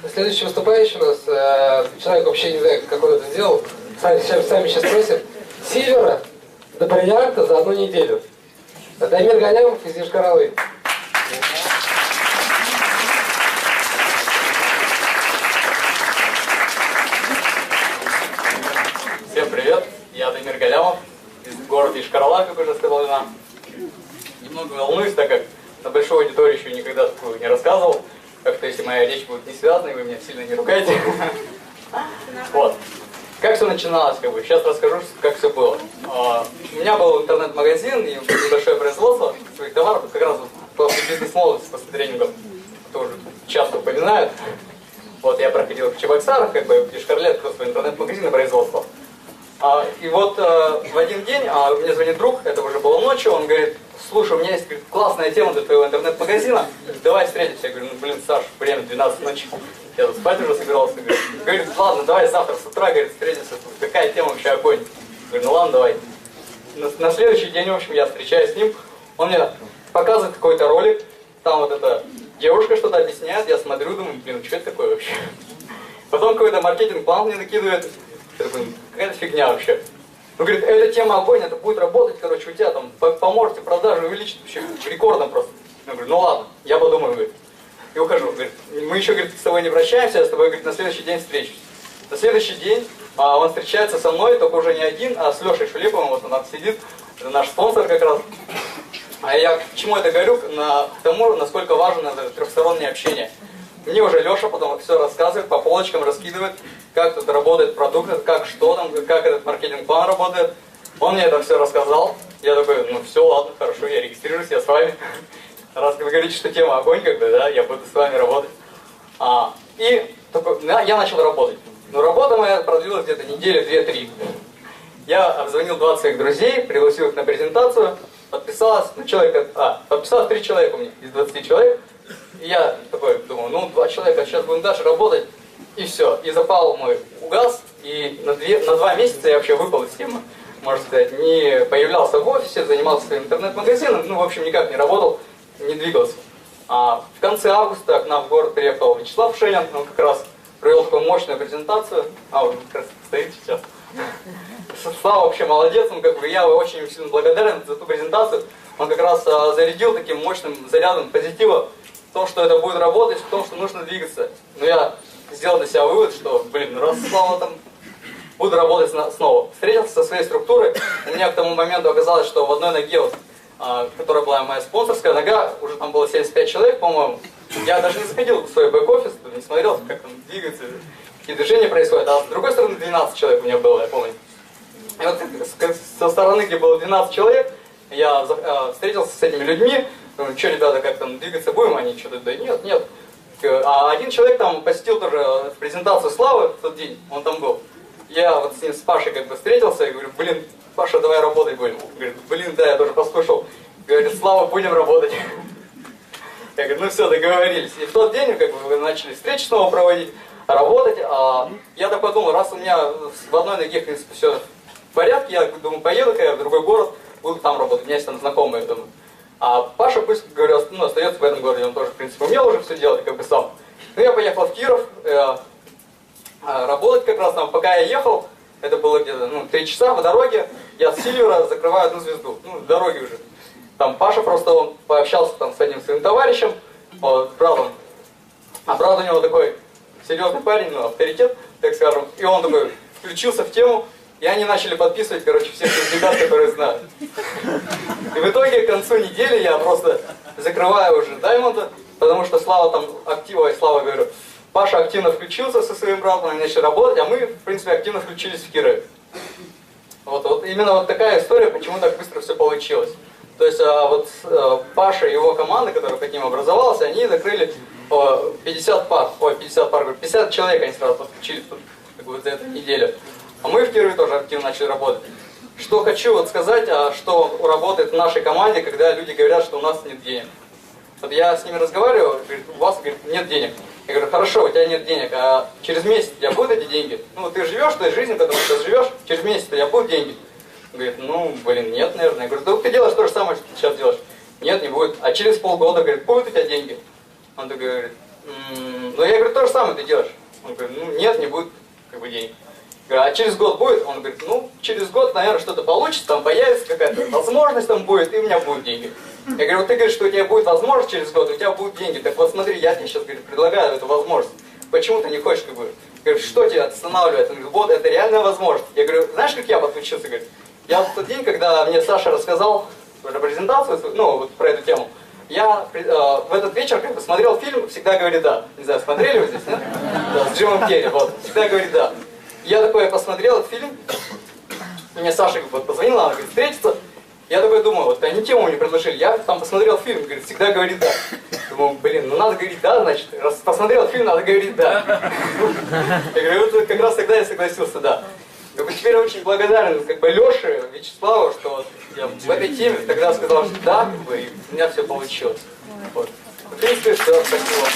Следующий выступающий у нас, человек вообще не знаю, как он это сделал, сами сейчас спросим. С Севера до Бриллианта за 1 неделю. Дамир Галямов из Йошкар-Олы. Всем привет, я Дамир Галямов из города Йошкар-Ола, как уже сказал Иван. Немного волнуюсь, так как на большой аудитории еще никогда такого не рассказывал. Как-то если моя речь будет не связана, вы меня сильно не ругаете. Вот. Как все начиналось, сейчас расскажу, как все было. У меня был интернет-магазин и небольшое производство своих товаров, как раз после бизнес-молодости, после тренингов, тоже часто упоминают. Вот я проходил в Чебоксарах, в Йошкар-Оле открыл свой интернет-магазин и производство. И вот в один день мне звонит друг, это уже было ночью, он говорит: слушай, у меня есть классная тема для твоего интернет-магазина, давай встретимся. Я говорю: ну блин, Саш, время 12 ночи, я тут спать уже собирался. Говорит: ладно, давай завтра с утра, говорит, встретимся, какая тема вообще, огонь. Я говорю: ну ладно, давай. На следующий день, в общем, я встречаюсь с ним, он мне показывает какой-то ролик, там вот эта девушка что-то объясняет, я смотрю, думаю, блин, что это такое вообще? Потом какой-то маркетинг-план мне накидывает, какая-то фигня вообще. Он говорит: эта тема огонь, это будет работать, короче, у тебя там поможете продажи увеличить вообще рекордно просто. Я говорю: ну ладно, я подумаю, говорит. И ухожу. Говорит: мы еще, говорит, с тобой не прощаемся, я с тобой, говорит, на следующий день встречусь. На следующий день он встречается со мной, только уже не один, а с Лешей Шулиповым, вот он там сидит, это наш спонсор как раз. А я к чему это говорю? К тому, насколько важно это трехстороннее общение. Мне уже Леша потом все рассказывает, по полочкам раскидывает, как тут работает продукт, как что там, как этот маркетинг-план работает. Он мне это все рассказал. Я такой: ну все, ладно, хорошо, я регистрируюсь, я с вами. Раз вы говорите, что тема огонь, да, я буду с вами работать. И такой, я начал работать. Но работа моя продлилась где-то недели 2-3. Я обзвонил 20 своих друзей, пригласил их на презентацию, подписалось 3 человека у меня из 20 человек. И я такой думаю: ну 2 человека, сейчас будем дальше работать. И все. И запал мой угас. И на 2 месяца я вообще выпал из темы. Можно сказать, не появлялся в офисе, занимался своим интернет-магазином, ну в общем никак не работал, не двигался. В конце августа к нам в город приехал Вячеслав Шенин, он как раз провел такую мощную презентацию. Он как раз стоит сейчас. Слава вообще молодец, я очень сильно благодарен за ту презентацию. Он как раз зарядил таким мощным зарядом позитива в том, что это будет работать, в том, что нужно двигаться. Но я сделал для себя вывод, что, блин, раз Слава там, буду работать снова. Встретился со своей структурой, у меня к тому моменту оказалось, что в одной ноге, которая была моя спонсорская нога, уже там было 75 человек, по-моему. Я даже не заходил в свой бэк-офис, не смотрел, как там двигается, какие движения происходят. А с другой стороны 12 человек у меня было, я помню. И вот со стороны, где было 12 человек, я встретился с этими людьми. Думаю: что, ребята, как там двигаться будем? Они что-то: да нет. А один человек там посетил тоже презентацию Славы в тот день, он там был. Я вот с ним, с Пашей встретился и говорю: блин, Паша, давай работать будем. Говорит: блин, да, я тоже послушал. Говорит: Слава, будем работать. Я говорю: ну все, договорились. И в тот день мы начали встречи снова проводить, работать. Я так подумал, раз у меня в одной ноге, в принципе, все в порядке, я думаю, поеду-ка в другой город, буду там работать. У меня есть там знакомые, думаю. А Паша пусть, говорю, остается в этом городе, он тоже, в принципе, умел уже все делать, сам. Ну, я поехал в Киров, работать как раз там. Пока я ехал, это было где-то 3 часа по дороге, я с Сильвера закрываю одну звезду, в дороге уже. Там Паша просто, он пообщался там с одним своим товарищем, братом. А брат у него такой серьезный парень, авторитет, так скажем. И он такой включился в тему, и они начали подписывать, всех ребят, которые знают. И в итоге к концу недели я просто закрываю уже Даймонда, потому что Слава там говорю, Паша активно включился со своим братом, они начали работать, а мы, в принципе, активно включились в Кирове. Вот именно вот такая история, почему так быстро все получилось. То есть Паша и его команда, которая каким образовалась, они закрыли 50 человек они сразу подключились за эту неделю. А мы в Кирове тоже активно начали работать. Что хочу сказать, что работает в нашей команде, когда люди говорят, что у нас нет денег. Вот я с ними разговариваю, говорит: у вас, говорит, нет денег. Я говорю: хорошо, у тебя нет денег, а через месяц у тебя будут эти деньги? Ты живешь той жизнью, которую ты сейчас живешь, через месяц у тебя будут деньги? Он говорит: нет, наверное. Я говорю: да ты делаешь то же самое, что ты сейчас делаешь. Нет, не будет. А через полгода, говорит, будут у тебя деньги? Он такой говорит: Но я говорю, то же самое ты делаешь. Он говорит, ну нет, не будет как бы денег. Я говорю, а через год будет? Он говорит, ну через год, наверное, что-то получится, там появится какая-то возможность там будет, и у меня будут деньги. Я говорю, вот ты говоришь, что у тебя будет возможность через год, у тебя будут деньги. Так вот смотри, я тебе сейчас, говорит, предлагаю эту возможность. Почему ты не хочешь, как бы? Я говорю, что тебя останавливает? Он говорит, вот это реальная возможность. Я говорю, знаешь, как я подключился? Говорит, я в тот день, когда мне Саша рассказал про презентацию, ну, вот про эту тему, я в этот вечер как бы смотрел фильм «Всегда говорит да». Не знаю, смотрели вы здесь, да? Да, с Джимом Керри, вот, «Всегда говорит да». Я такой посмотрел этот фильм, мне Саша вот позвонила, она говорит, встретиться. Я такой думаю, вот они тему мне предложили, я там посмотрел фильм, говорит, «Всегда говорит да». Думаю, блин, ну надо говорить да, значит, раз посмотрел фильм, надо говорить да. Я говорю, вот как раз тогда я согласился, да. Как бы теперь очень благодарен как бы Леше, Вячеславу, что вот я в этой теме тогда сказал, что да, как бы, и у меня все получилось. Вот. В принципе, все, спасибо.